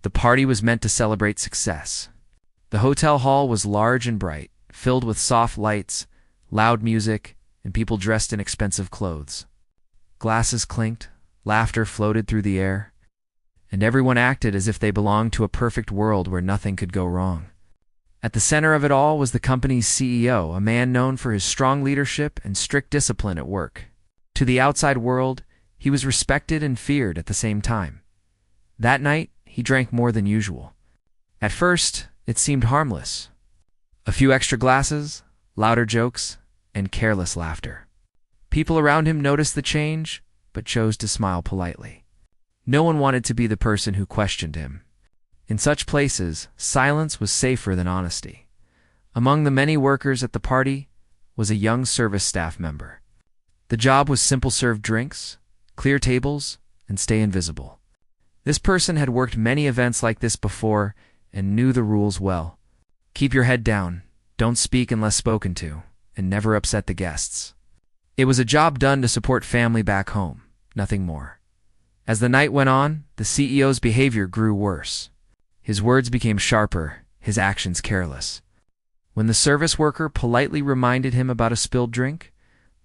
The party was meant to celebrate success. The hotel hall was large and bright, filled with soft lights, loud music, and people dressed in expensive clothes. Glasses clinked, laughter floated through the air, and everyone acted as if they belonged to a perfect world where nothing could go wrong. At the center of it all was the company's CEO, a man known for his strong leadership and strict discipline at work. To the outside world, he was respected and feared at the same time. That night, he drank more than usual. At first, it seemed harmless. A few extra glasses, louder jokes, and careless laughter. People around him noticed the change, but chose to smile politely. No one wanted to be the person who questioned him. In such places, silence was safer than honesty. Among the many workers at the party was a young service staff member. The job was simple: serve drinks, clear tables, and stay invisible. This person had worked many events like this before and knew the rules well. Keep your head down, don't speak unless spoken to, and never upset the guests. It was a job done to support family back home, nothing more. As the night went on, the CEO's behavior grew worse. His words became sharper, his actions careless. When the service worker politely reminded him about a spilled drink,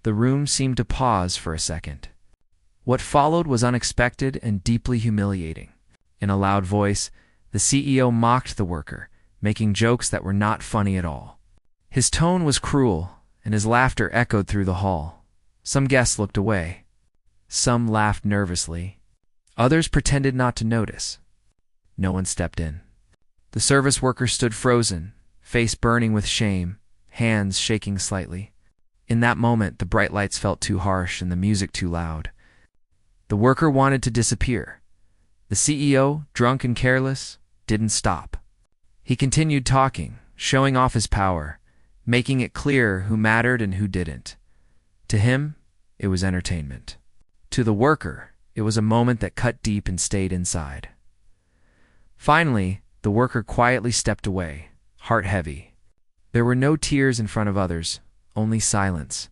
the room seemed to pause for a second. What followed was unexpected and deeply humiliating. In a loud voice, the CEO mocked the worker, making jokes that were not funny at all. His tone was cruel, and his laughter echoed through the hall. Some guests looked away. Some laughed nervously. Others pretended not to notice. No one stepped in. The service worker stood frozen, face burning with shame, hands shaking slightly. In that moment, the bright lights felt too harsh and the music too loud. The worker wanted to disappear. The CEO, drunk and careless, didn't stop. He continued talking, showing off his power, making it clear who mattered and who didn't. To him, it was entertainment. To the worker, it was a moment that cut deep and stayed inside. Finally, the worker quietly stepped away, heart heavy. There were no tears in front of others, only silence.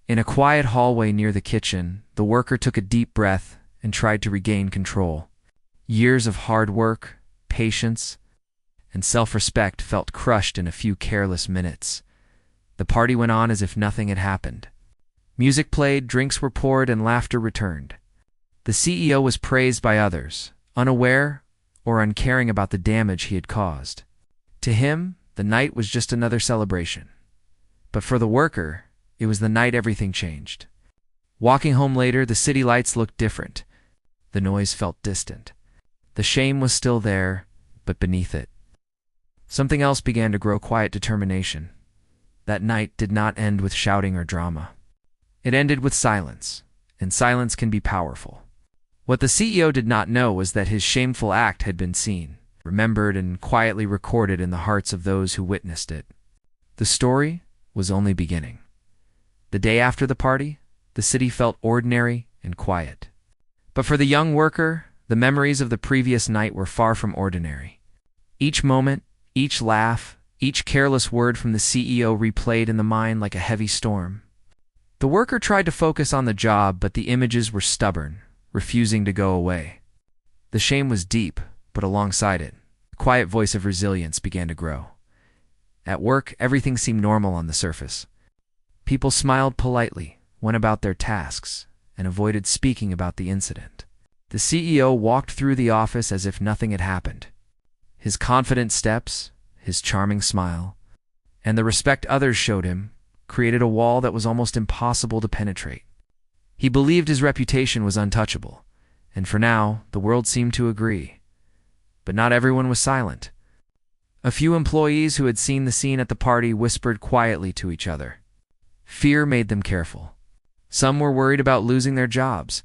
In a quiet hallway near the kitchen, the worker took a deep breath and tried to regain control. Years of hard work, patience, and self-respect felt crushed in a few careless minutes. The party went on as if nothing had happened. Music played, drinks were poured, and laughter returned. The CEO was praised by others, unaware or uncaring about the damage he had caused. To him, the night was just another celebration. But for the worker, it was the night everything changed. Walking home later, the city lights looked different. The noise felt distant. The shame was still there, but beneath it, something else began to grow: quiet determination. That night did not end with shouting or drama. It ended with silence, and silence can be powerful. What the CEO did not know was that his shameful act had been seen, remembered, and quietly recorded in the hearts of those who witnessed it. The story was only beginning. The day after the party, the city felt ordinary and quiet. But for the young worker, the memories of the previous night were far from ordinary. Each moment, each laugh, each careless word from the CEO replayed in the mind like a heavy storm. The worker tried to focus on the job, but the images were stubborn, refusing to go away. The shame was deep, but alongside it, the quiet voice of resilience began to grow. At work, everything seemed normal on the surface. People smiled politely, went about their tasks, and avoided speaking about the incident. The CEO walked through the office as if nothing had happened. His confident steps, his charming smile, and the respect others showed him created a wall that was almost impossible to penetrate. He believed his reputation was untouchable, and for now, the world seemed to agree. But not everyone was silent. A few employees who had seen the scene at the party whispered quietly to each other. Fear made them careful. Some were worried about losing their jobs,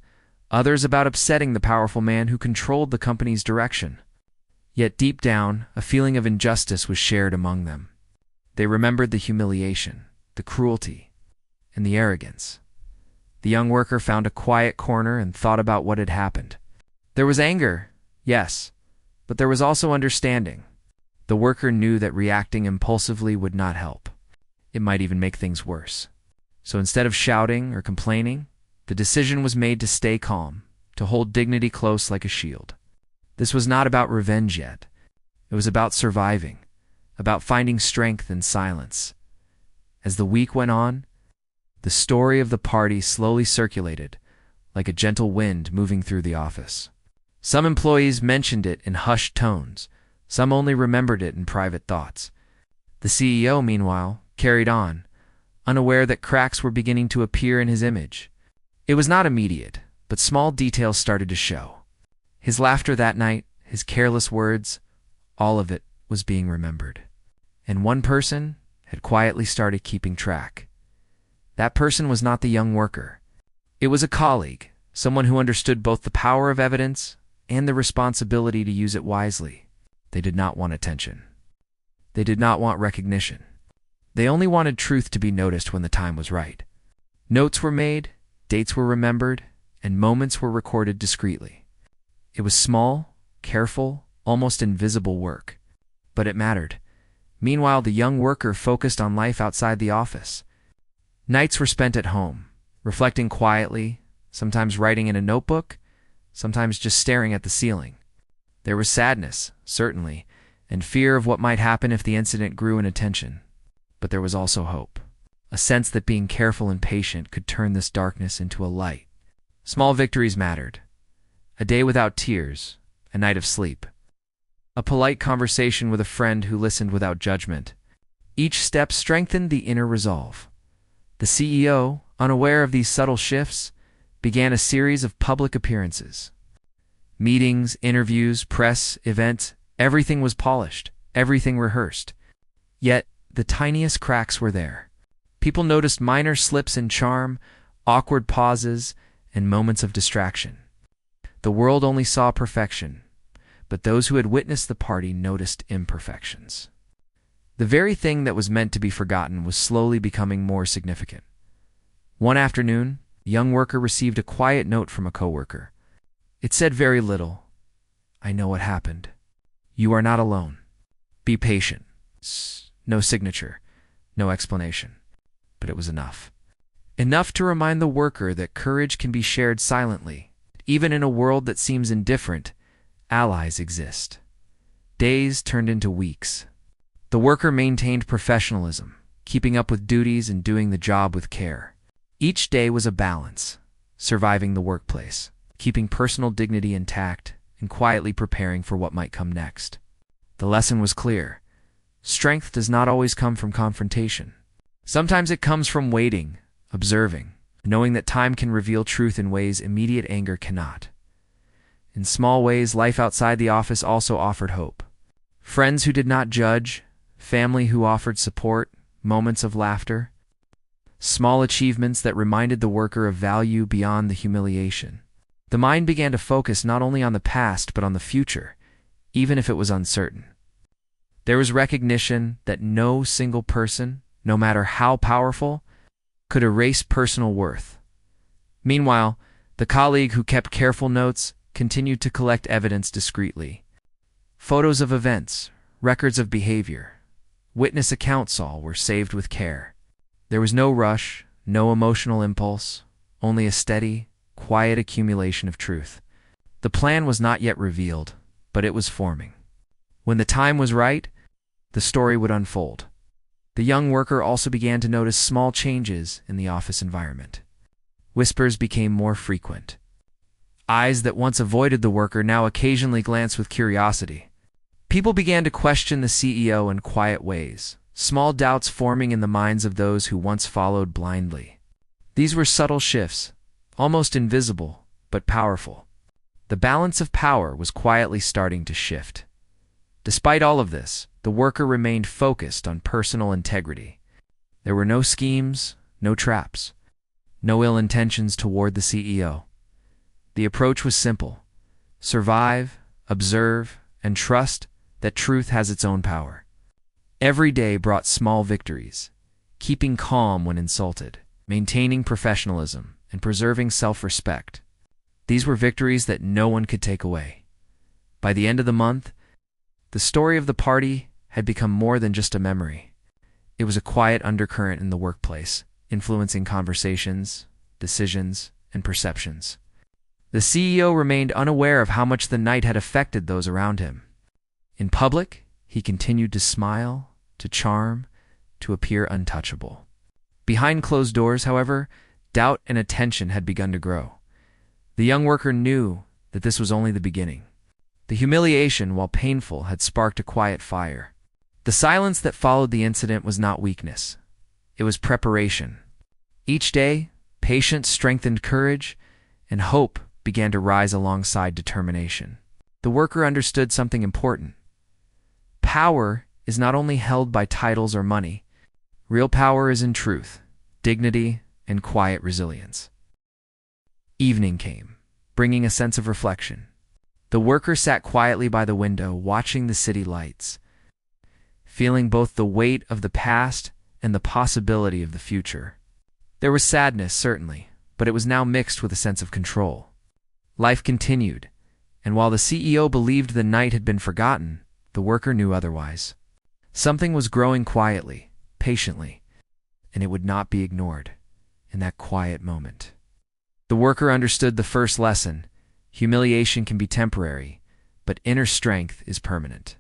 others about upsetting the powerful man who controlled the company's direction. Yet deep down, a feeling of injustice was shared among them. They remembered the humiliation, the cruelty, and the arrogance. The young worker found a quiet corner and thought about what had happened. There was anger, yes, but there was also understanding. The worker knew that reacting impulsively would not help. It might even make things worse. So instead of shouting or complaining, the decision was made to stay calm, to hold dignity close like a shield. This was not about revenge yet. It was about surviving, about finding strength in silence. As the week went on, the story of the party slowly circulated, like a gentle wind moving through the office. Some employees mentioned it in hushed tones, some only remembered it in private thoughts. The CEO, meanwhile, carried on, unaware that cracks were beginning to appear in his image. It was not immediate, but small details started to show. His laughter that night, his careless words, all of it was being remembered. And one person had quietly started keeping track. That person was not the young worker. It was a colleague, someone who understood both the power of evidence and the responsibility to use it wisely. They did not want attention. They did not want recognition. They only wanted truth to be noticed when the time was right. Notes were made, dates were remembered, and moments were recorded discreetly. It was small, careful, almost invisible work, but it mattered. Meanwhile, the young worker focused on life outside the office. Nights were spent at home, reflecting quietly, sometimes writing in a notebook, sometimes just staring at the ceiling. There was sadness, certainly, and fear of what might happen if the incident grew in attention. But there was also hope, a sense that being careful and patient could turn this darkness into a light. Small victories mattered. A day without tears, a night of sleep. A polite conversation with a friend who listened without judgment. Each step strengthened the inner resolve. The CEO, unaware of these subtle shifts, began a series of public appearances. Meetings, interviews, press, events, everything was polished, everything rehearsed. Yet, the tiniest cracks were there. People noticed minor slips in charm, awkward pauses, and moments of distraction. The world only saw perfection, but those who had witnessed the party noticed imperfections. The very thing that was meant to be forgotten was slowly becoming more significant. One afternoon, a young worker received a quiet note from a coworker. It said very little. "I know what happened. You are not alone. Be patient." No signature, no explanation. But it was enough. Enough to remind the worker that courage can be shared silently. Even in a world that seems indifferent, allies exist. Days turned into weeks. The worker maintained professionalism, keeping up with duties and doing the job with care. Each day was a balance, surviving the workplace, keeping personal dignity intact, and quietly preparing for what might come next. The lesson was clear. Strength does not always come from confrontation. Sometimes it comes from waiting, observing, knowing that time can reveal truth in ways immediate anger cannot. In small ways, life outside the office also offered hope. Friends who did not judge, family who offered support, moments of laughter. Small achievements that reminded the worker of value beyond the humiliation. The mind began to focus not only on the past but on the future, even if it was uncertain. There was recognition that no single person, no matter how powerful, could erase personal worth. Meanwhile, the colleague who kept careful notes continued to collect evidence discreetly. Photos of events, records of behavior, witness accounts all were saved with care. There was no rush, no emotional impulse, only a steady, quiet accumulation of truth. The plan was not yet revealed, but it was forming. When the time was right, the story would unfold. The young worker also began to notice small changes in the office environment. Whispers became more frequent. Eyes that once avoided the worker now occasionally glanced with curiosity. People began to question the CEO in quiet ways, small doubts forming in the minds of those who once followed blindly. These were subtle shifts, almost invisible, but powerful. The balance of power was quietly starting to shift. Despite all of this, the worker remained focused on personal integrity. There were no schemes, no traps, no ill intentions toward the CEO. The approach was simple: survive, observe, and trust that truth has its own power. Every day brought small victories, keeping calm when insulted, maintaining professionalism, and preserving self-respect. These were victories that no one could take away. By the end of the month, the story of the party had become more than just a memory. It was a quiet undercurrent in the workplace, influencing conversations, decisions, and perceptions. The CEO remained unaware of how much the night had affected those around him. In public, he continued to smile, to charm, to appear untouchable. Behind closed doors, however, doubt and attention had begun to grow. The young worker knew that this was only the beginning. The humiliation, while painful, had sparked a quiet fire. The silence that followed the incident was not weakness. It was preparation. Each day, patience strengthened courage, and hope began to rise alongside determination. The worker understood something important. Power is not only held by titles or money. Real power is in truth, dignity, and quiet resilience. Evening came, bringing a sense of reflection. The worker sat quietly by the window, watching the city lights, feeling both the weight of the past and the possibility of the future. There was sadness, certainly, but it was now mixed with a sense of control. Life continued, and while the CEO believed the night had been forgotten, the worker knew otherwise. Something was growing quietly, patiently, and it would not be ignored in that quiet moment. The worker understood the first lesson. Humiliation can be temporary, but inner strength is permanent.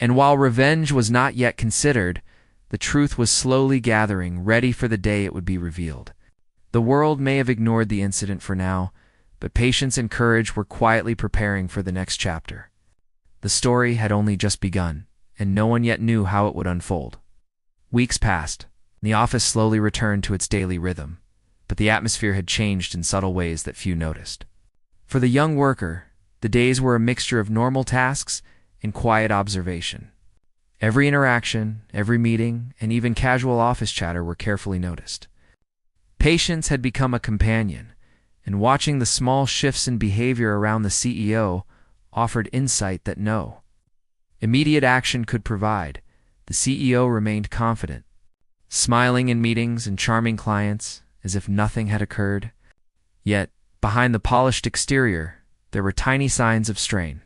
And while revenge was not yet considered, the truth was slowly gathering, ready for the day it would be revealed. The world may have ignored the incident for now, but patience and courage were quietly preparing for the next chapter. The story had only just begun, and no one yet knew how it would unfold. Weeks passed, and the office slowly returned to its daily rhythm, but the atmosphere had changed in subtle ways that few noticed. For the young worker, the days were a mixture of normal tasks and quiet observation. Every interaction, every meeting, and even casual office chatter were carefully noticed. Patience had become a companion, and watching the small shifts in behavior around the CEO offered insight that no immediate action could provide. The CEO remained confident, smiling in meetings and charming clients as if nothing had occurred. Yet, behind the polished exterior, there were tiny signs of strain.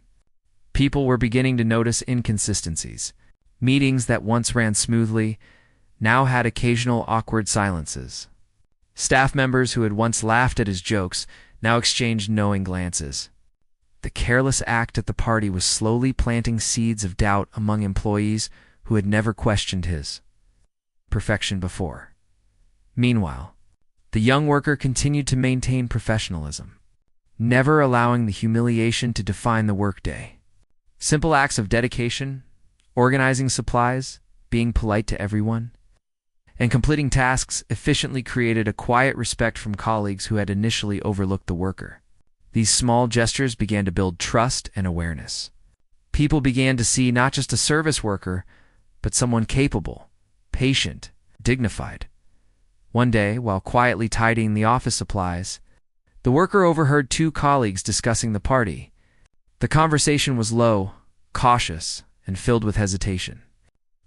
People were beginning to notice inconsistencies. Meetings that once ran smoothly now had occasional awkward silences. Staff members who had once laughed at his jokes now exchanged knowing glances. The careless act at the party was slowly planting seeds of doubt among employees who had never questioned his perfection before. Meanwhile, the young worker continued to maintain professionalism, never allowing the humiliation to define the workday. Simple acts of dedication, organizing supplies, being polite to everyone, and completing tasks efficiently created a quiet respect from colleagues who had initially overlooked the worker. These small gestures began to build trust and awareness. People began to see not just a service worker, but someone capable, patient, dignified. One day, while quietly tidying the office supplies, the worker overheard two colleagues discussing the party. The conversation was low, cautious, and filled with hesitation.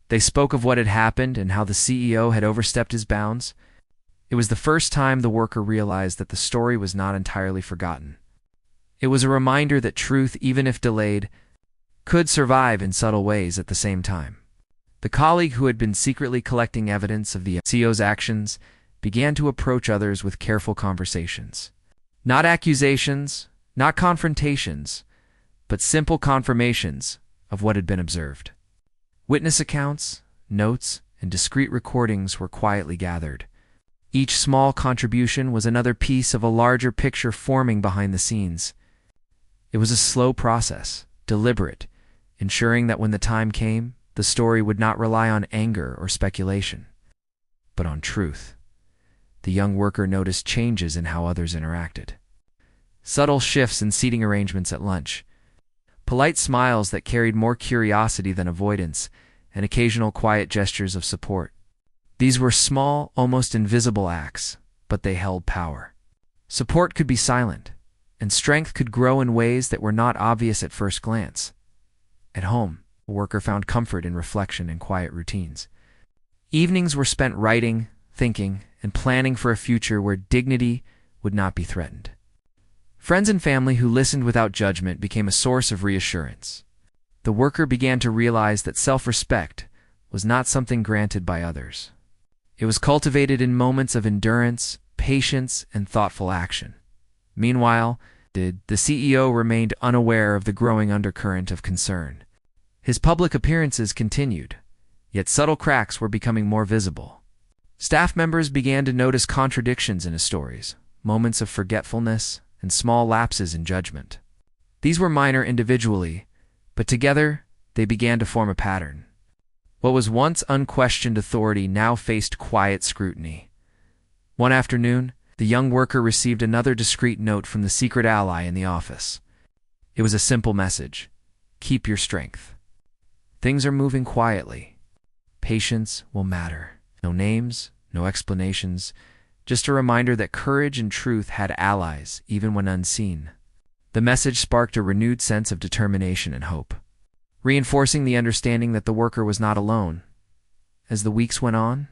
They spoke of what had happened and how the CEO had overstepped his bounds. It was the first time the worker realized that the story was not entirely forgotten. It was a reminder that truth, even if delayed, could survive in subtle ways at the same time. The colleague who had been secretly collecting evidence of the CEO's actions began to approach others with careful conversations. Not accusations, not confrontations, but simple confirmations of what had been observed. Witness accounts, notes, and discreet recordings were quietly gathered. Each small contribution was another piece of a larger picture forming behind the scenes. It was a slow process, deliberate, ensuring that when the time came, the story would not rely on anger or speculation, but on truth. The young worker noticed changes in how others interacted. Subtle shifts in seating arrangements at lunch, polite smiles that carried more curiosity than avoidance, and occasional quiet gestures of support. These were small, almost invisible acts, but they held power. Support could be silent, and strength could grow in ways that were not obvious at first glance. At home, the worker found comfort in reflection and quiet routines. Evenings were spent writing, thinking, and planning for a future where dignity would not be threatened. Friends and family who listened without judgment became a source of reassurance. The worker began to realize that self-respect was not something granted by others. It was cultivated in moments of endurance, patience, and thoughtful action. Meanwhile, The CEO remained unaware of the growing undercurrent of concern. His public appearances continued, yet subtle cracks were becoming more visible. Staff members began to notice contradictions in his stories, moments of forgetfulness, and small lapses in judgment. These were minor individually, but together they began to form a pattern. What was once unquestioned authority now faced quiet scrutiny. One afternoon, the young worker received another discreet note from the secret ally in the office. It was a simple message: keep your strength. Things are moving quietly. Patience will matter. No names, no explanations, just a reminder that courage and truth had allies, even when unseen. The message sparked a renewed sense of determination and hope, reinforcing the understanding that the worker was not alone. As the weeks went on,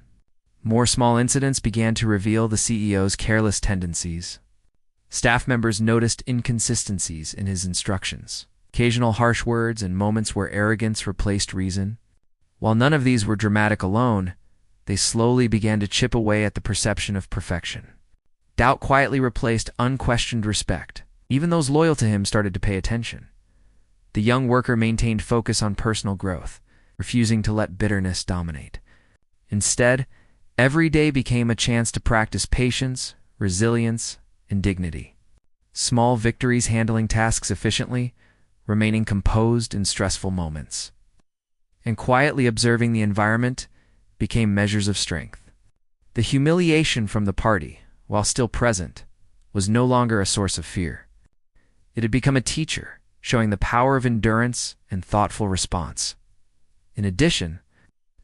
more small incidents began to reveal the CEO's careless tendencies. Staff members noticed inconsistencies in his instructions, occasional harsh words, and moments where arrogance replaced reason. While none of these were dramatic alone, they slowly began to chip away at the perception of perfection. Doubt quietly replaced unquestioned respect. Even those loyal to him started to pay attention. The young worker maintained focus on personal growth, refusing to let bitterness dominate. Instead, every day became a chance to practice patience, resilience, and dignity. Small victories handling tasks efficiently, remaining composed in stressful moments, and quietly observing the environment became measures of strength. The humiliation from the party, while still present, was no longer a source of fear. It had become a teacher, showing the power of endurance and thoughtful response. In addition,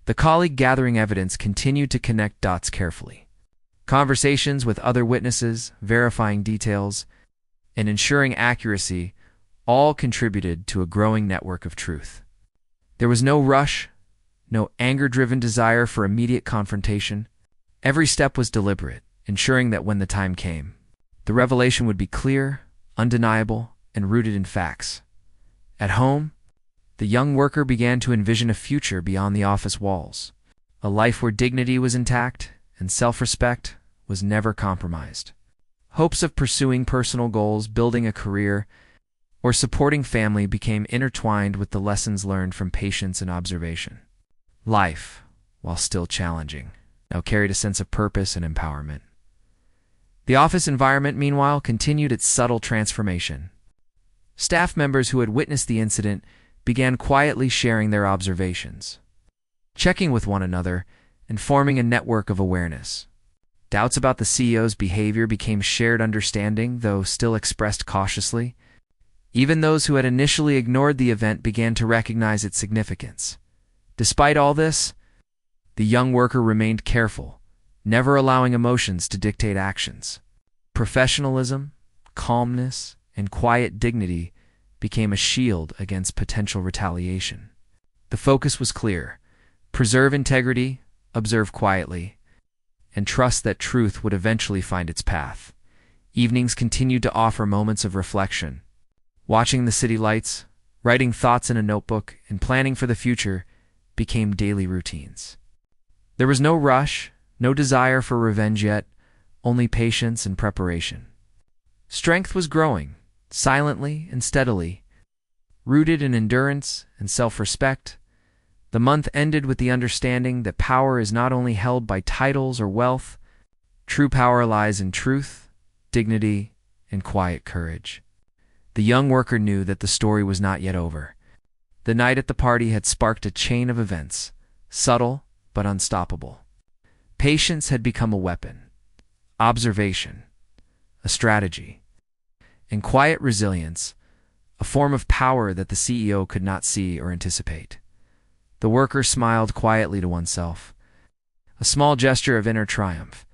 the colleague gathering evidence continued to connect dots carefully. Conversations with other witnesses, verifying details, and ensuring accuracy all contributed to a growing network of truth. There was no rush, no anger-driven desire for immediate confrontation. Every step was deliberate, ensuring that when the time came, the revelation would be clear, undeniable, and rooted in facts. At home, the young worker began to envision a future beyond the office walls, a life where dignity was intact and self-respect was never compromised. Hopes of pursuing personal goals, building a career, or supporting family became intertwined with the lessons learned from patience and observation. Life, while still challenging, now carried a sense of purpose and empowerment. The office environment, meanwhile, continued its subtle transformation. Staff members who had witnessed the incident began quietly sharing their observations, checking with one another, and forming a network of awareness. Doubts about the CEO's behavior became shared understanding, though still expressed cautiously. Even those who had initially ignored the event began to recognize its significance. Despite all this, the young worker remained careful, never allowing emotions to dictate actions. Professionalism, calmness, and quiet dignity became a shield against potential retaliation. The focus was clear: preserve integrity, observe quietly, and trust that truth would eventually find its path. Evenings continued to offer moments of reflection. Watching the city lights, writing thoughts in a notebook, and planning for the future became daily routines. There was no rush, no desire for revenge yet, only patience and preparation. Strength was growing, silently and steadily. Rooted in endurance and self-respect, the month ended with the understanding that power is not only held by titles or wealth. True power lies in truth, dignity, and quiet courage. The young worker knew that the story was not yet over. The night at the party had sparked a chain of events, subtle but unstoppable. Patience had become a weapon, observation, a strategy, and quiet resilience, a form of power that the CEO could not see or anticipate. The worker smiled quietly to oneself, a small gesture of inner triumph.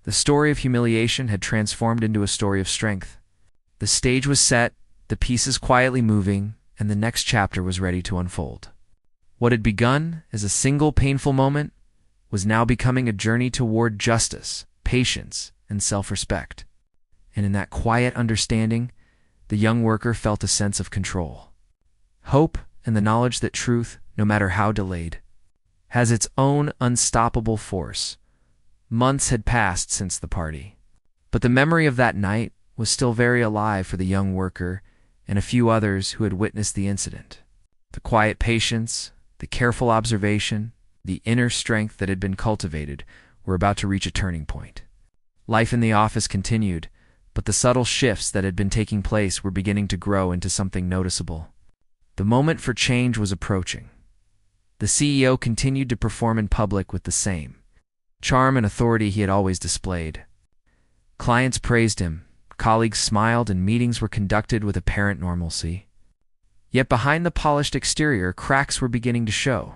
The story of humiliation had transformed into a story of strength. The stage was set, the pieces quietly moving, and the next chapter was ready to unfold. What had begun as a single painful moment was now becoming a journey toward justice, patience, and self-respect. And in that quiet understanding, the young worker felt a sense of control, hope, and the knowledge that truth, no matter how delayed, has its own unstoppable force. Months had passed since the party, but the memory of that night was still very alive for the young worker and a few others who had witnessed the incident. The quiet patience, the careful observation, the inner strength that had been cultivated were about to reach a turning point. Life in the office continued, but the subtle shifts that had been taking place were beginning to grow into something noticeable. The moment for change was approaching. The CEO continued to perform in public with the same charm and authority he had always displayed. Clients praised him, colleagues smiled, and meetings were conducted with apparent normalcy. Yet behind the polished exterior, cracks were beginning to show.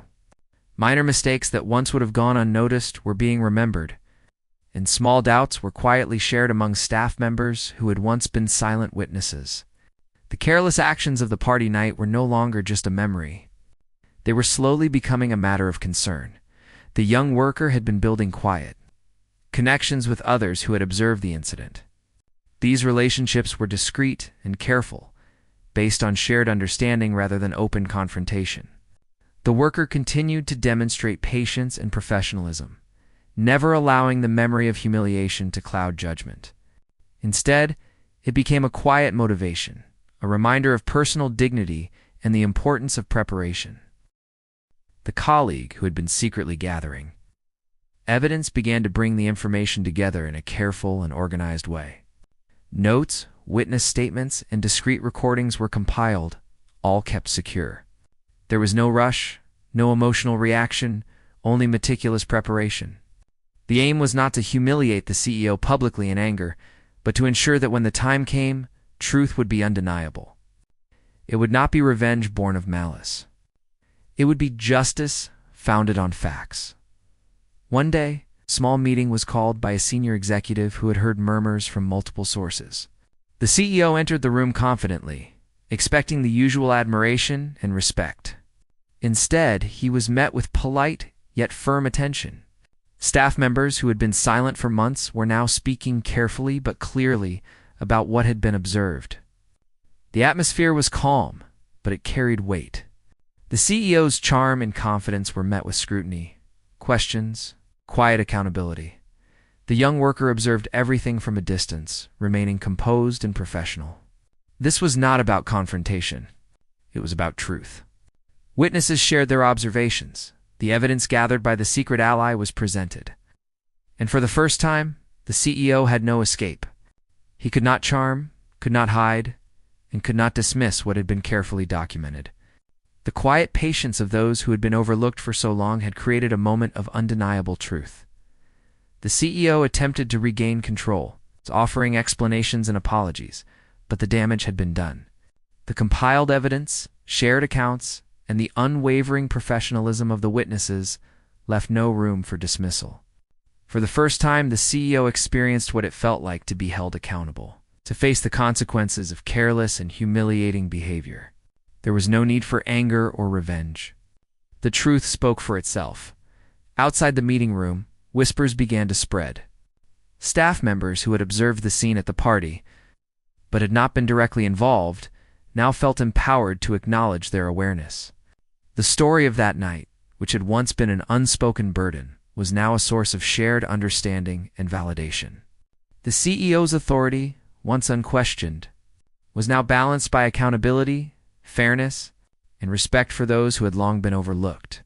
Minor mistakes that once would have gone unnoticed were being remembered, and small doubts were quietly shared among staff members who had once been silent witnesses. The careless actions of the party night were no longer just a memory. They were slowly becoming a matter of concern. The young worker had been building quiet connections with others who had observed the incident. These relationships were discreet and careful, based on shared understanding rather than open confrontation. The worker continued to demonstrate patience and professionalism, never allowing the memory of humiliation to cloud judgment. Instead, it became a quiet motivation, a reminder of personal dignity and the importance of preparation. The colleague who had been secretly gathering evidence began to bring the information together in a careful and organized way. Notes, witness statements, and discreet recordings were compiled, all kept secure. There was no rush, no emotional reaction, only meticulous preparation. The aim was not to humiliate the CEO publicly in anger, but to ensure that when the time came, truth would be undeniable. It would not be revenge born of malice. It would be justice founded on facts. One day, a small meeting was called by a senior executive who had heard murmurs from multiple sources. The CEO entered the room confidently, expecting the usual admiration and respect. Instead, he was met with polite yet firm attention. Staff members who had been silent for months were now speaking carefully but clearly about what had been observed. The atmosphere was calm, but it carried weight. The CEO's charm and confidence were met with scrutiny, questions, quiet accountability. The young worker observed everything from a distance, remaining composed and professional. This was not about confrontation. It was about truth. Witnesses shared their observations. The evidence gathered by the secret ally was presented. And for the first time, the CEO had no escape. He could not charm, could not hide, and could not dismiss what had been carefully documented. The quiet patience of those who had been overlooked for so long had created a moment of undeniable truth. The CEO attempted to regain control, offering explanations and apologies, but the damage had been done. The compiled evidence, shared accounts, and the unwavering professionalism of the witnesses left no room for dismissal. For the first time, the CEO experienced what it felt like to be held accountable, to face the consequences of careless and humiliating behavior. There was no need for anger or revenge. The truth spoke for itself. Outside the meeting room, whispers began to spread. Staff members who had observed the scene at the party, but had not been directly involved, now felt empowered to acknowledge their awareness. The story of that night, which had once been an unspoken burden, was now a source of shared understanding and validation. The CEO's authority, once unquestioned, was now balanced by accountability, fairness, and respect for those who had long been overlooked.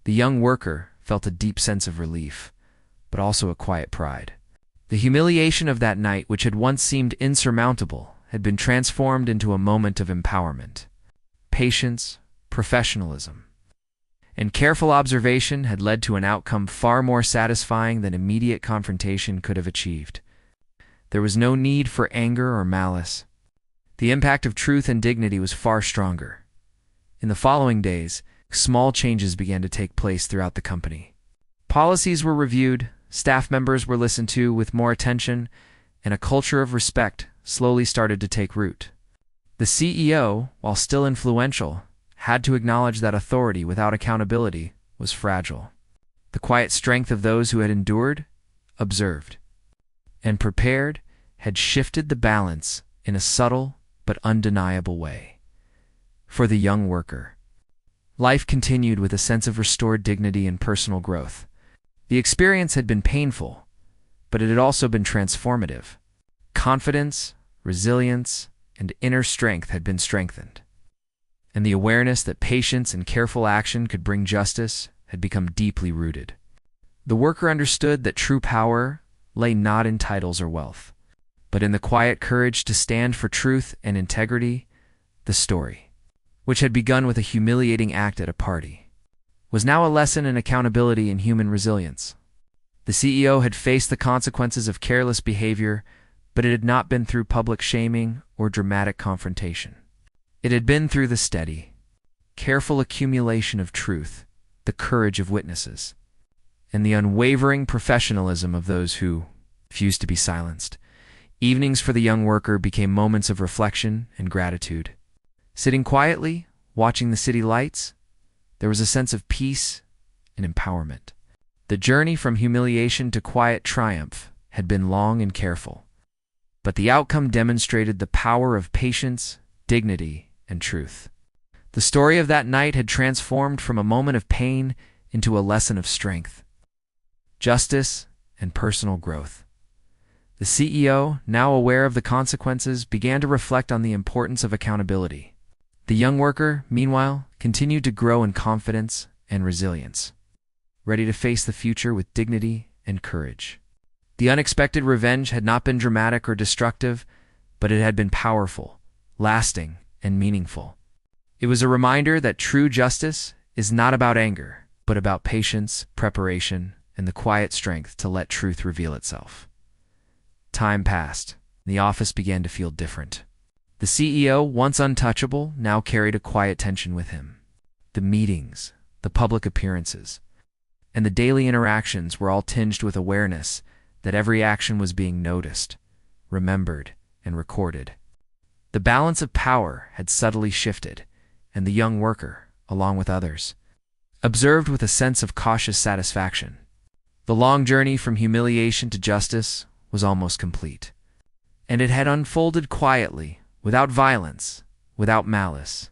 The young worker felt a deep sense of relief, but also a quiet pride. The humiliation of that night, which had once seemed insurmountable, had been transformed into a moment of empowerment. Patience, professionalism, and careful observation had led to an outcome far more satisfying than immediate confrontation could have achieved. There was no need for anger or malice. The impact of truth and dignity was far stronger. In the following days, small changes began to take place throughout the company. Policies were reviewed, staff members were listened to with more attention, and a culture of respect slowly started to take root. The CEO, while still influential, had to acknowledge that authority without accountability was fragile. The quiet strength of those who had endured, observed, and prepared had shifted the balance in a subtle but undeniable way. For the young worker, life continued with a sense of restored dignity and personal growth. The experience had been painful, but it had also been transformative. Confidence, resilience, and inner strength had been strengthened, and the awareness that patience and careful action could bring justice had become deeply rooted. The worker understood that true power lay not in titles or wealth, but in the quiet courage to stand for truth and integrity. The story, which had begun with a humiliating act at a party, was now a lesson in accountability and human resilience. The CEO had faced the consequences of careless behavior, but it had not been through public shaming or dramatic confrontation. It had been through the steady, careful accumulation of truth, the courage of witnesses, and the unwavering professionalism of those who refused to be silenced. Evenings for the young worker became moments of reflection and gratitude. Sitting quietly, watching the city lights, there was a sense of peace and empowerment. The journey from humiliation to quiet triumph had been long and careful, but the outcome demonstrated the power of patience, dignity, and truth. The story of that night had transformed from a moment of pain into a lesson of strength, justice, and personal growth. The CEO, now aware of the consequences, began to reflect on the importance of accountability. The young worker, meanwhile, continued to grow in confidence and resilience, ready to face the future with dignity and courage. The unexpected revenge had not been dramatic or destructive, but it had been powerful, lasting, and meaningful. It was a reminder that true justice is not about anger, but about patience, preparation, and the quiet strength to let truth reveal itself. Time passed. The office began to feel different. The CEO, once untouchable, now carried a quiet tension with him. The meetings, the public appearances, and the daily interactions were all tinged with awareness that every action was being noticed, remembered, and recorded. The balance of power had subtly shifted, and the young worker, along with others, observed with a sense of cautious satisfaction. The long journey from humiliation to justice was almost complete, and it had unfolded quietly, without violence, without malice.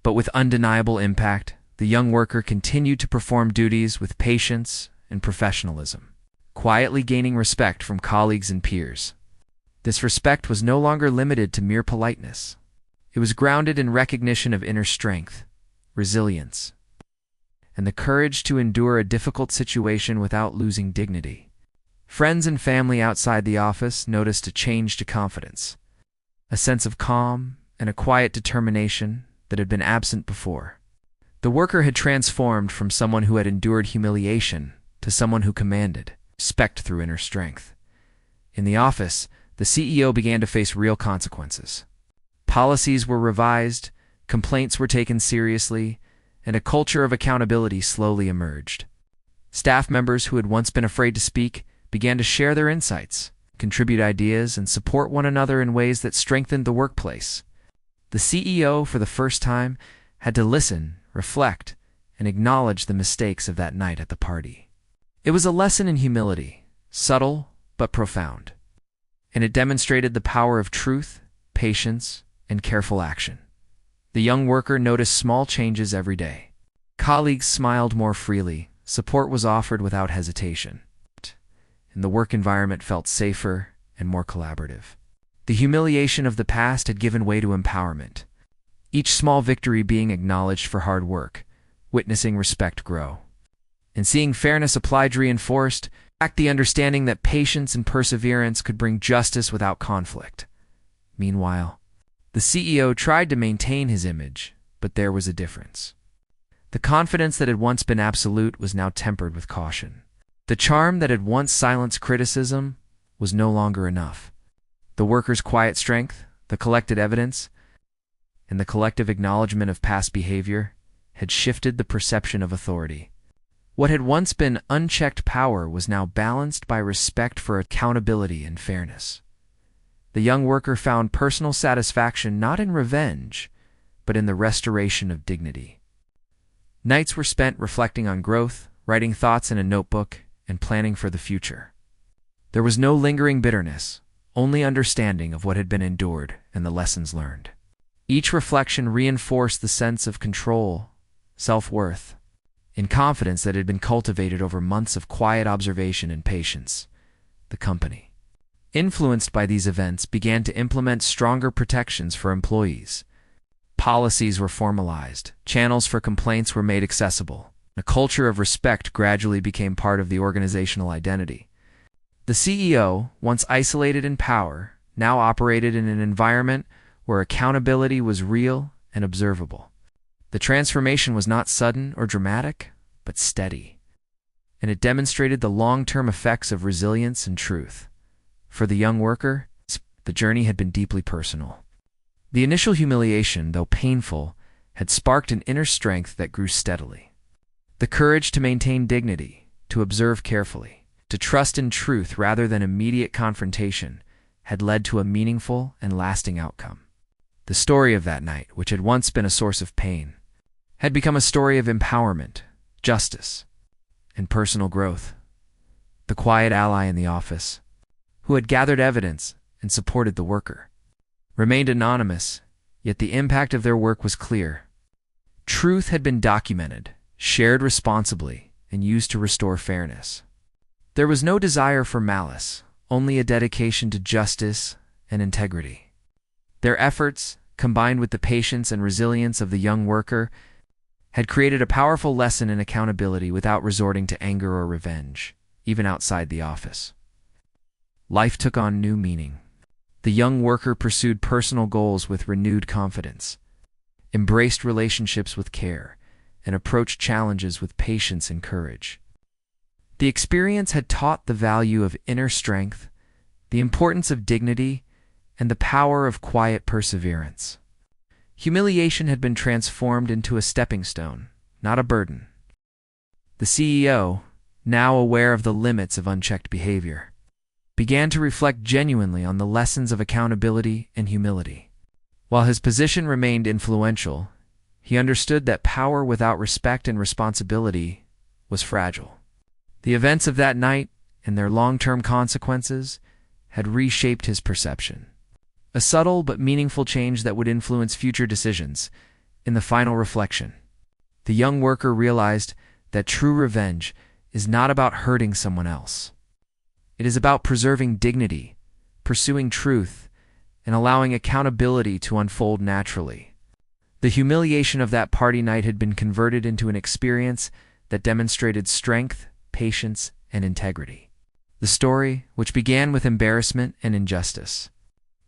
But with undeniable impact, the young worker continued to perform duties with patience and professionalism, quietly gaining respect from colleagues and peers. This respect was no longer limited to mere politeness. It was grounded in recognition of inner strength, resilience, and the courage to endure a difficult situation without losing dignity. Friends and family outside the office noticed a change to confidence, a sense of calm and a quiet determination that had been absent before. The worker had transformed from someone who had endured humiliation to someone who commanded respect through inner strength. In the office, the CEO began to face real consequences. Policies were revised, complaints were taken seriously, and a culture of accountability slowly emerged. Staff members who had once been afraid to speak began to share their insights, contribute ideas, and support one another in ways that strengthened the workplace. The CEO, for the first time, had to listen, reflect, and acknowledge the mistakes of that night at the party. It was a lesson in humility, subtle but profound, and it demonstrated the power of truth, patience, and careful action. The young worker noticed small changes every day. Colleagues smiled more freely, support was offered without hesitation, and the work environment felt safer and more collaborative. The humiliation of the past had given way to empowerment, each small victory being acknowledged for hard work, witnessing respect grow. And seeing fairness applied reinforced the understanding that patience and perseverance could bring justice without conflict. Meanwhile, the CEO tried to maintain his image, but there was a difference. The confidence that had once been absolute was now tempered with caution. The charm that had once silenced criticism was no longer enough. The worker's quiet strength, the collected evidence, and the collective acknowledgement of past behavior had shifted the perception of authority. What had once been unchecked power was now balanced by respect for accountability and fairness. The young worker found personal satisfaction not in revenge, but in the restoration of dignity. Nights were spent reflecting on growth, writing thoughts in a notebook, and planning for the future. There was no lingering bitterness, only understanding of what had been endured and the lessons learned. Each reflection reinforced the sense of control, self-worth, and confidence that had been cultivated over months of quiet observation and patience. The company. influenced by these events, began to implement stronger protections for employees. Policies were formalized, channels for complaints were made accessible, and a culture of respect gradually became part of the organizational identity. The CEO, once isolated in power, now operated in an environment where accountability was real and observable. The transformation was not sudden or dramatic, but steady, and it demonstrated the long-term effects of resilience and truth. For the young worker, the journey had been deeply personal. The initial humiliation, though painful, had sparked an inner strength that grew steadily. The courage to maintain dignity, to observe carefully, to trust in truth rather than immediate confrontation, had led to a meaningful and lasting outcome. The story of that night, which had once been a source of pain, had become a story of empowerment, justice, and personal growth. The quiet ally in the office, who had gathered evidence and supported the worker, remained anonymous, yet the impact of their work was clear. Truth had been documented, shared responsibly, and used to restore fairness. There was no desire for malice, only a dedication to justice and integrity. Their efforts, combined with the patience and resilience of the young worker, had created a powerful lesson in accountability without resorting to anger or revenge, even outside the office. Life took on new meaning. The young worker pursued personal goals with renewed confidence, embraced relationships with care, and approached challenges with patience and courage. The experience had taught the value of inner strength, the importance of dignity, and the power of quiet perseverance. Humiliation had been transformed into a stepping stone, not a burden. The CEO, now aware of the limits of unchecked behavior, began to reflect genuinely on the lessons of accountability and humility. While his position remained influential, he understood that power without respect and responsibility was fragile. The events of that night and their long-term consequences had reshaped his perception. A subtle but meaningful change that would influence future decisions. In the final reflection, the young worker realized that true revenge is not about hurting someone else. It is about preserving dignity, pursuing truth, and allowing accountability to unfold naturally. The humiliation of that party night had been converted into an experience that demonstrated strength, patience, and integrity. The story, which began with embarrassment and injustice,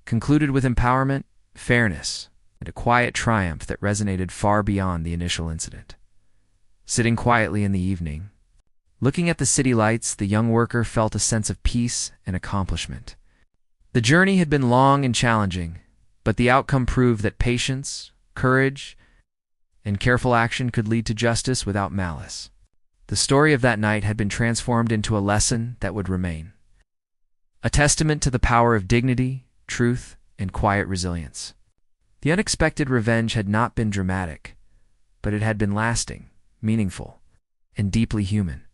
concluded with empowerment, fairness, and a quiet triumph that resonated far beyond the initial incident. Sitting quietly in the evening, looking at the city lights, the young worker felt a sense of peace and accomplishment. The journey had been long and challenging, but the outcome proved that patience, courage, and careful action could lead to justice without malice. The story of that night had been transformed into a lesson that would remain, a testament to the power of dignity, truth, and quiet resilience. The unexpected revenge had not been dramatic, but it had been lasting, meaningful, and deeply human.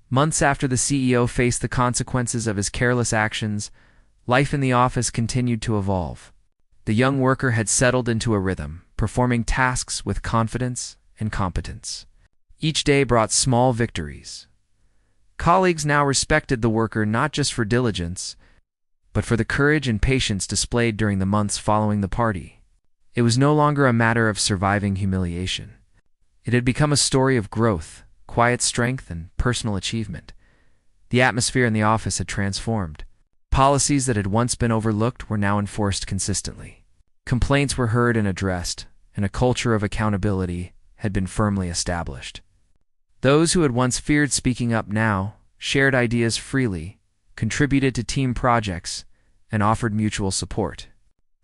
Months after the CEO faced the consequences of his careless actions, life in the office continued to evolve. The young worker had settled into a rhythm, performing tasks with confidence and competence. Each day brought small victories. Colleagues now respected the worker not just for diligence, but for the courage and patience displayed during the months following the party. It was no longer a matter of surviving humiliation. It had become a story of growth, quiet strength, and personal achievement. The atmosphere in the office had transformed. Policies that had once been overlooked were now enforced consistently. Complaints were heard and addressed, and a culture of accountability had been firmly established. Those who had once feared speaking up now shared ideas freely, contributed to team projects, and offered mutual support.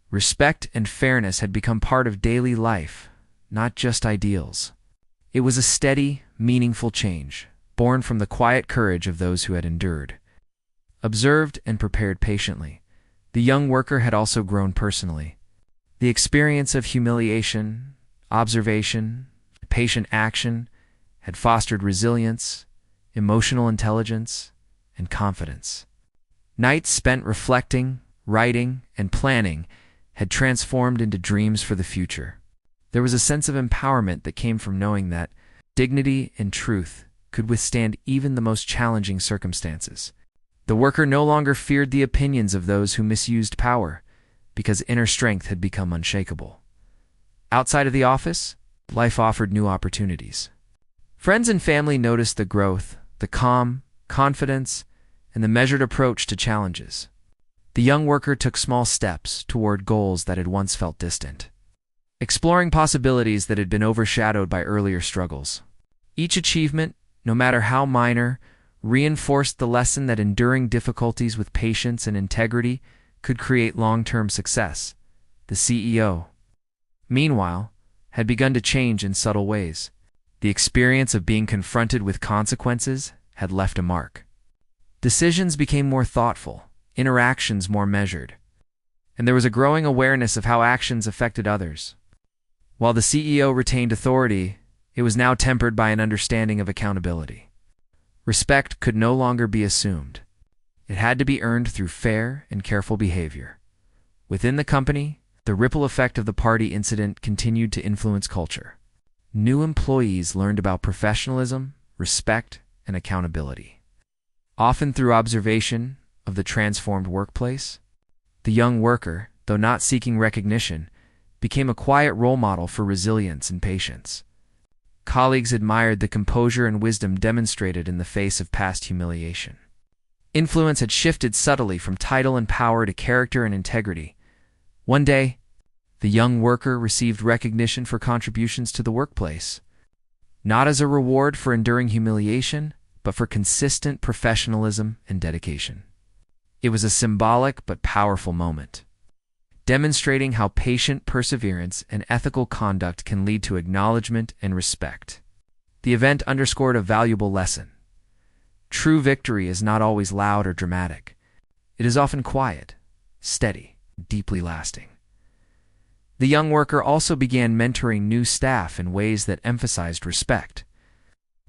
Respect and fairness had become part of daily life, not just ideals. It was a steady, meaningful change, born from the quiet courage of those who had endured. Observed and prepared patiently, the young worker had also grown personally. The experience of humiliation, observation, patient action had fostered resilience, emotional intelligence, and confidence. Nights spent reflecting, writing, and planning had transformed into dreams for the future. There was a sense of empowerment that came from knowing that dignity and truth could withstand even the most challenging circumstances. The worker no longer feared the opinions of those who misused power, because inner strength had become unshakable. Outside of the office, life offered new opportunities. Friends and family noticed the growth, the calm, confidence, and the measured approach to challenges. The young worker took small steps toward goals that had once felt distant, exploring possibilities that had been overshadowed by earlier struggles. Each achievement, no matter how minor, reinforced the lesson that enduring difficulties with patience and integrity could create long-term success. The CEO, meanwhile, had begun to change in subtle ways. The experience of being confronted with consequences had left a mark. Decisions became more thoughtful, interactions more measured, and there was a growing awareness of how actions affected others. While the CEO retained authority, it was now tempered by an understanding of accountability. Respect could no longer be assumed. It had to be earned through fair and careful behavior. Within the company, the ripple effect of the party incident continued to influence culture. New employees learned about professionalism, respect, and accountability. Often through observation of the transformed workplace, the young worker, though not seeking recognition, became a quiet role model for resilience and patience. Colleagues admired the composure and wisdom demonstrated in the face of past humiliation. Influence had shifted subtly from title and power to character and integrity. One day, the young worker received recognition for contributions to the workplace, not as a reward for enduring humiliation, but for consistent professionalism and dedication. It was a symbolic but powerful moment, demonstrating how patient perseverance and ethical conduct can lead to acknowledgement and respect. The event underscored a valuable lesson. True victory is not always loud or dramatic. It is often quiet, steady, deeply lasting. The young worker also began mentoring new staff in ways that emphasized respect,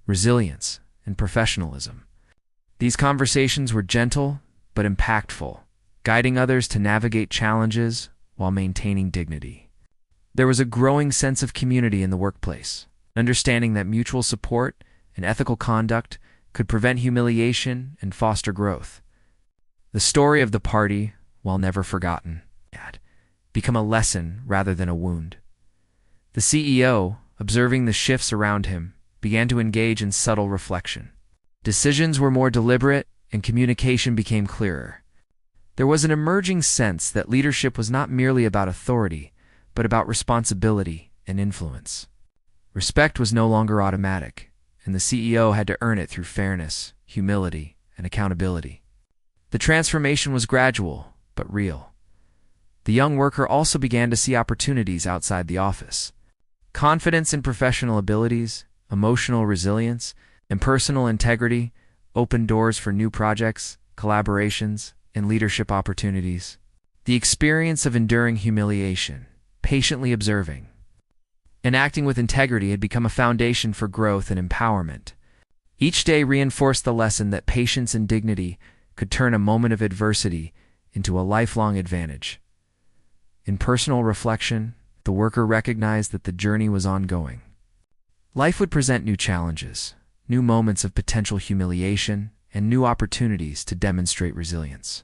resilience, and professionalism. These conversations were gentle but impactful, guiding others to navigate challenges while maintaining dignity. There was a growing sense of community in the workplace, understanding that mutual support and ethical conduct could prevent humiliation and foster growth. The story of the party, while never forgotten, had become a lesson rather than a wound. The CEO, observing the shifts around him, began to engage in subtle reflection. Decisions were more deliberate and communication became clearer. There was an emerging sense that leadership was not merely about authority, but about responsibility and influence. Respect was no longer automatic, and the CEO had to earn it through fairness, humility, and accountability. The transformation was gradual, but real. The young worker also began to see opportunities outside the office. Confidence in professional abilities, emotional resilience, and personal integrity opened doors for new projects, collaborations, and leadership opportunities. The experience of enduring humiliation, patiently observing, and acting with integrity had become a foundation for growth and empowerment. Each day reinforced the lesson that patience and dignity could turn a moment of adversity into a lifelong advantage. In personal reflection, the worker recognized that the journey was ongoing. Life would present new challenges, new moments of potential humiliation, and new opportunities to demonstrate resilience.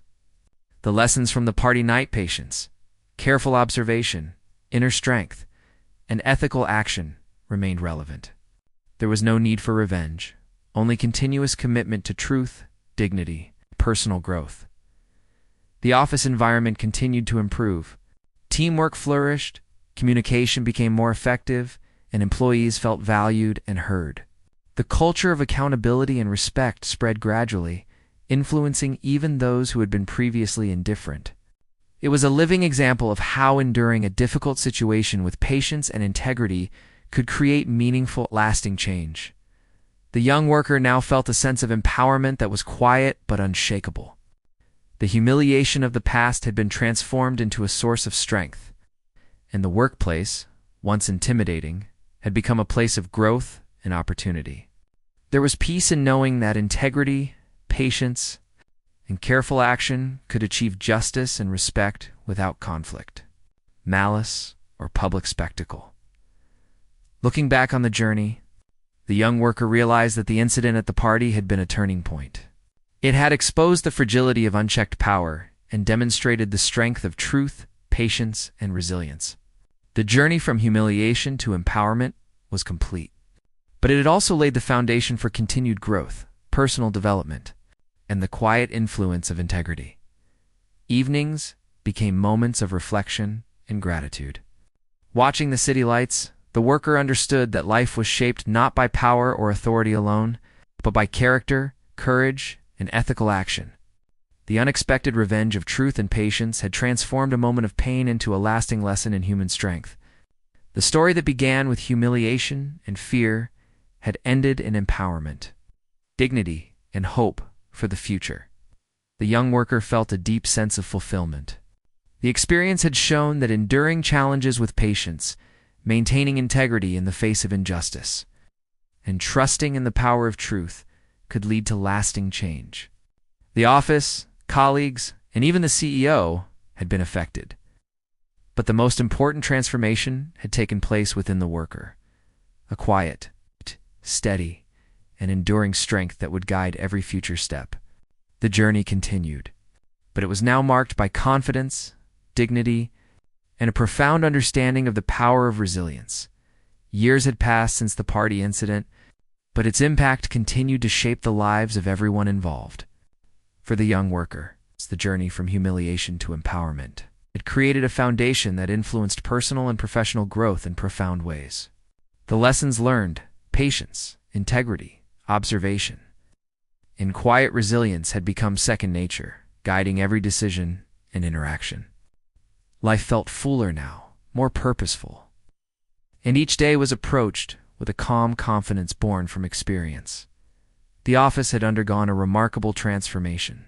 The lessons from the party night: patience, careful observation, inner strength, and ethical action remained relevant. There was no need for revenge, only continuous commitment to truth, dignity, and personal growth. The office environment continued to improve. Teamwork flourished, communication became more effective, and employees felt valued and heard. The culture of accountability and respect spread gradually, influencing even those who had been previously indifferent. It was a living example of how enduring a difficult situation with patience and integrity could create meaningful, lasting change. The young worker now felt a sense of empowerment that was quiet but unshakable. The humiliation of the past had been transformed into a source of strength, and the workplace, once intimidating, had become a place of growth and opportunity. There was peace in knowing that integrity, patience, and careful action could achieve justice and respect without conflict, malice, or public spectacle. Looking back on the journey, the young worker realized that the incident at the party had been a turning point. It had exposed the fragility of unchecked power and demonstrated the strength of truth, patience, and resilience. The journey from humiliation to empowerment was complete. But it had also laid the foundation for continued growth, personal development, and the quiet influence of integrity. Evenings became moments of reflection and gratitude. Watching the city lights, the worker understood that life was shaped not by power or authority alone, but by character, courage, and ethical action. The unexpected revenge of truth and patience had transformed a moment of pain into a lasting lesson in human strength. The story that began with humiliation and fear had ended in empowerment, dignity, and hope for the future. The young worker felt a deep sense of fulfillment. The experience had shown that enduring challenges with patience, maintaining integrity in the face of injustice, and trusting in the power of truth could lead to lasting change. The office, colleagues, and even the CEO had been affected. But the most important transformation had taken place within the worker, a quiet, steady, and enduring strength that would guide every future step. The journey continued, but it was now marked by confidence, dignity, and a profound understanding of the power of resilience. Years had passed since the party incident, but its impact continued to shape the lives of everyone involved. For the young worker, it's the journey from humiliation to empowerment. It created a foundation that influenced personal and professional growth in profound ways. The lessons learned, patience, integrity, observation, and quiet resilience had become second nature, guiding every decision and interaction. Life felt fuller now, more purposeful, and each day was approached with a calm confidence born from experience. The office had undergone a remarkable transformation.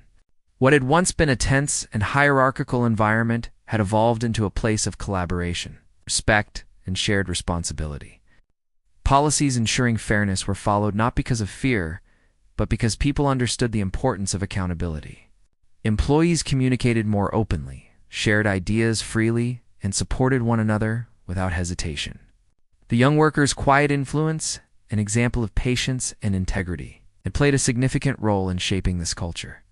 What had once been a tense and hierarchical environment had evolved into a place of collaboration, respect, and shared responsibility. Policies ensuring fairness were followed not because of fear, but because people understood the importance of accountability. Employees communicated more openly, shared ideas freely, and supported one another without hesitation. The young worker's quiet influence, an example of patience and integrity, had played a significant role in shaping this culture.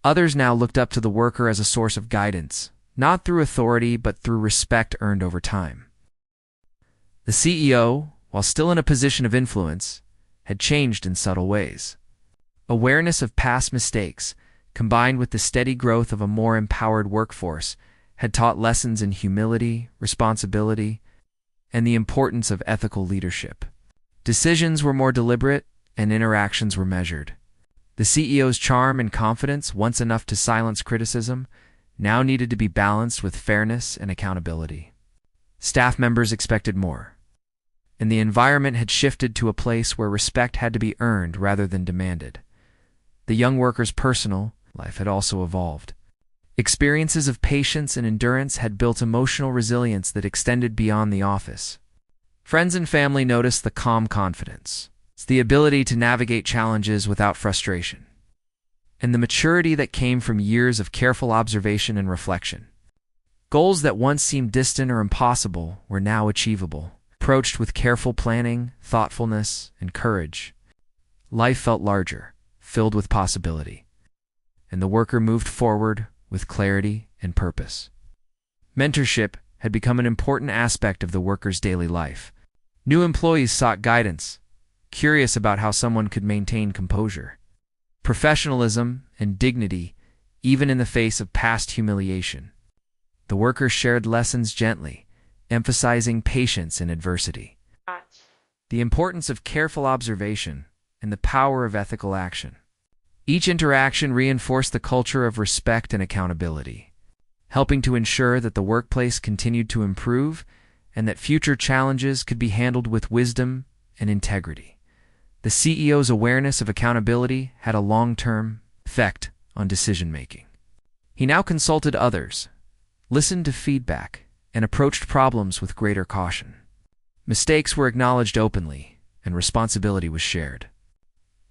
Others now looked up to the worker as a source of guidance, not through authority but through respect earned over time. The CEO, while still in a position of influence, had changed in subtle ways. Awareness of past mistakes, combined with the steady growth of a more empowered workforce, had taught lessons in humility, responsibility, and the importance of ethical leadership. Decisions were more deliberate, and interactions were measured. The CEO's charm and confidence, once enough to silence criticism, now needed to be balanced with fairness and accountability. Staff members expected more, and the environment had shifted to a place where respect had to be earned rather than demanded. The young worker's personal life had also evolved. Experiences of patience and endurance had built emotional resilience that extended beyond the office. Friends and family noticed the calm confidence, the ability to navigate challenges without frustration, and the maturity that came from years of careful observation and reflection. Goals that once seemed distant or impossible were now achievable, approached with careful planning, thoughtfulness, and courage. Life felt larger, filled with possibility, and the worker moved forward with clarity and purpose. Mentorship had become an important aspect of the worker's daily life. New employees sought guidance, curious about how someone could maintain composure, professionalism, and dignity, even in the face of past humiliation. The worker shared lessons gently, emphasizing patience in adversity, the importance of careful observation, and the power of ethical action. Each interaction reinforced the culture of respect and accountability, helping to ensure that the workplace continued to improve and that future challenges could be handled with wisdom and integrity. The CEO's awareness of accountability had a long-term effect on decision-making. He now consulted others, listened to feedback, and approached problems with greater caution. Mistakes were acknowledged openly, and responsibility was shared.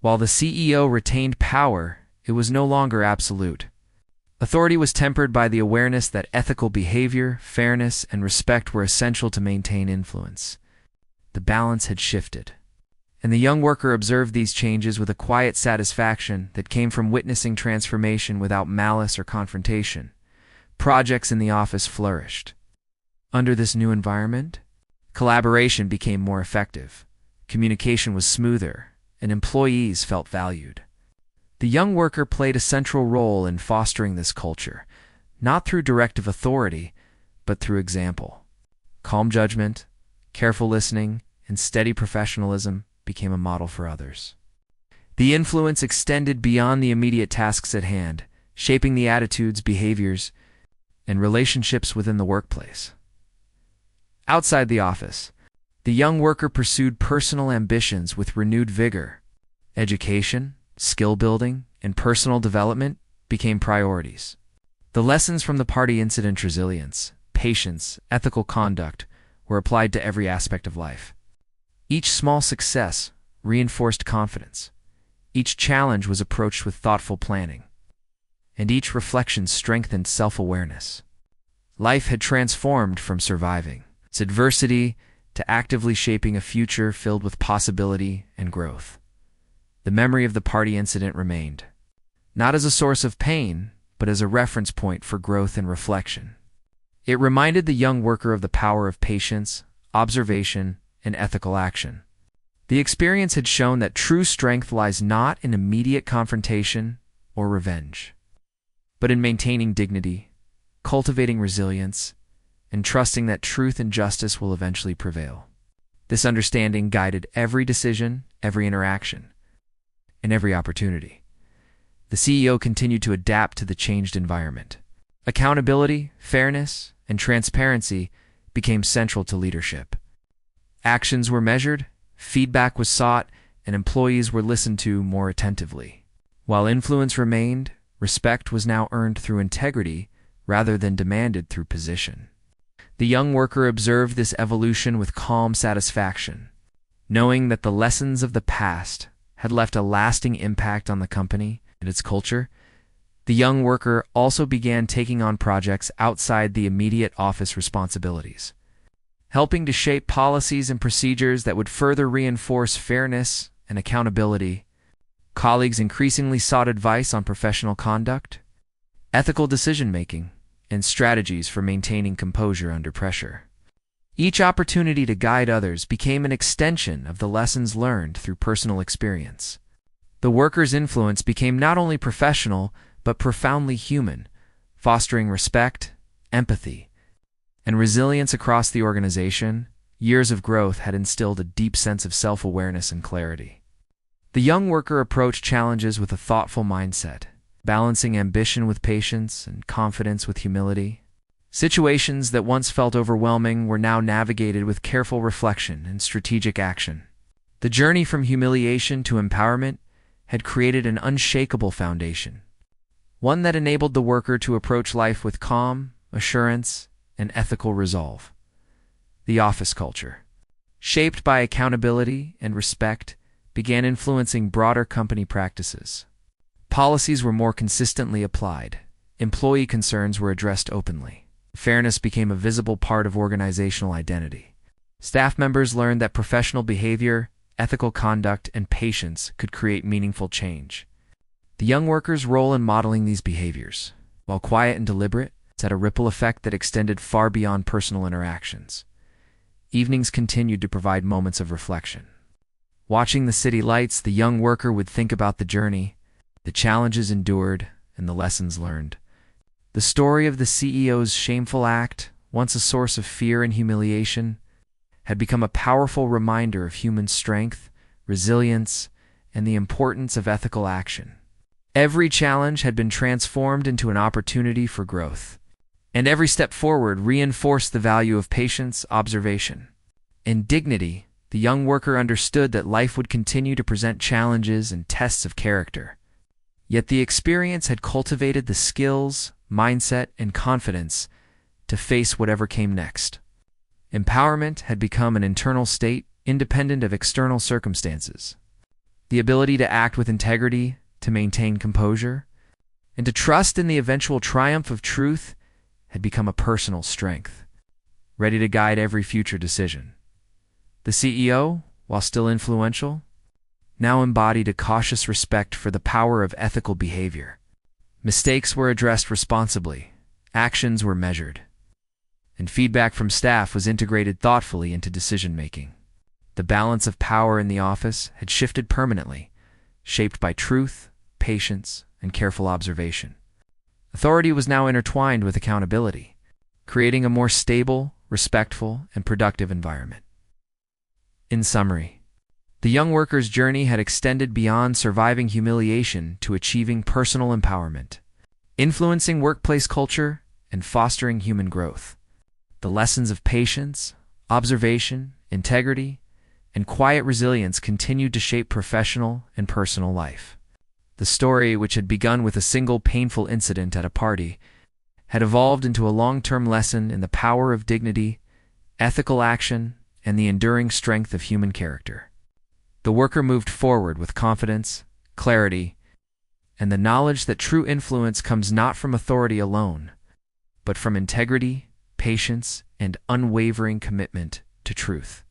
While the CEO retained power, it was no longer absolute. Authority was tempered by the awareness that ethical behavior, fairness, and respect were essential to maintain influence. The balance had shifted, And the young worker observed these changes with a quiet satisfaction that came from witnessing transformation without malice or confrontation. Projects in the office flourished. Under this new environment, collaboration became more effective, communication was smoother, and employees felt valued. The young worker played a central role in fostering this culture, not through directive authority, but through example. Calm judgment, careful listening, and steady professionalism became a model for others. The influence extended beyond the immediate tasks at hand, shaping the attitudes, behaviors, and relationships within the workplace. Outside the office, the young worker pursued personal ambitions with renewed vigor. Education, skill building, and personal development became priorities. The lessons from the party incident, resilience, patience, ethical conduct, were applied to every aspect of life. Each small success reinforced confidence. Each challenge was approached with thoughtful planning. And each reflection strengthened self-awareness. Life had transformed from surviving its adversity to actively shaping a future filled with possibility and growth. The memory of the party incident remained, not as a source of pain, but as a reference point for growth and reflection. It reminded the young worker of the power of patience, observation, and ethical action. The experience had shown that true strength lies not in immediate confrontation or revenge, but in maintaining dignity, cultivating resilience, and trusting that truth and justice will eventually prevail. This understanding guided every decision, every interaction, and every opportunity. The CEO continued to adapt to the changed environment. Accountability, fairness, and transparency became central to leadership. Actions were measured, feedback was sought, and employees were listened to more attentively. While influence remained, respect was now earned through integrity rather than demanded through position. The young worker observed this evolution with calm satisfaction, knowing that the lessons of the past had left a lasting impact on the company and its culture. The young worker also began taking on projects outside the immediate office responsibilities, helping to shape policies and procedures that would further reinforce fairness and accountability. Colleagues increasingly sought advice on professional conduct, ethical decision-making, and strategies for maintaining composure under pressure. Each opportunity to guide others became an extension of the lessons learned through personal experience. The worker's influence became not only professional, but profoundly human, fostering respect, empathy, and resilience across the organization. Years of growth had instilled a deep sense of self-awareness and clarity. The young worker approached challenges with a thoughtful mindset, balancing ambition with patience and confidence with humility. Situations that once felt overwhelming were now navigated with careful reflection and strategic action. The journey from humiliation to empowerment had created an unshakable foundation, one that enabled the worker to approach life with calm, assurance, and ethical resolve. The office culture, shaped by accountability and respect, began influencing broader company practices. Policies were more consistently applied. Employee concerns were addressed openly. Fairness became a visible part of organizational identity. Staff members learned that professional behavior, ethical conduct, and patience could create meaningful change. The young worker's role in modeling these behaviors, while quiet and deliberate, had a ripple effect that extended far beyond personal interactions. Evenings continued to provide moments of reflection. Watching the city lights, the young worker would think about the journey, the challenges endured, and the lessons learned. The story of the CEO's shameful act, once a source of fear and humiliation, had become a powerful reminder of human strength, resilience, and the importance of ethical action. Every challenge had been transformed into an opportunity for growth, and every step forward reinforced the value of patience, observation, and dignity. The young worker understood that life would continue to present challenges and tests of character. Yet the experience had cultivated the skills, mindset, and confidence to face whatever came next. Empowerment had become an internal state, independent of external circumstances. The ability to act with integrity, to maintain composure, and to trust in the eventual triumph of truth had become a personal strength, ready to guide every future decision. The CEO, while still influential, now embodied a cautious respect for the power of ethical behavior. Mistakes were addressed responsibly, actions were measured, and feedback from staff was integrated thoughtfully into decision-making. The balance of power in the office had shifted permanently, shaped by truth, patience, and careful observation. Authority was now intertwined with accountability, creating a more stable, respectful, and productive environment. In summary, the young worker's journey had extended beyond surviving humiliation to achieving personal empowerment, influencing workplace culture and fostering human growth. The lessons of patience, observation, integrity, and quiet resilience continued to shape professional and personal life. The story, which had begun with a single painful incident at a party, had evolved into a long-term lesson in the power of dignity, ethical action, and the enduring strength of human character. The worker moved forward with confidence, clarity, and the knowledge that true influence comes not from authority alone, but from integrity, patience, and unwavering commitment to truth.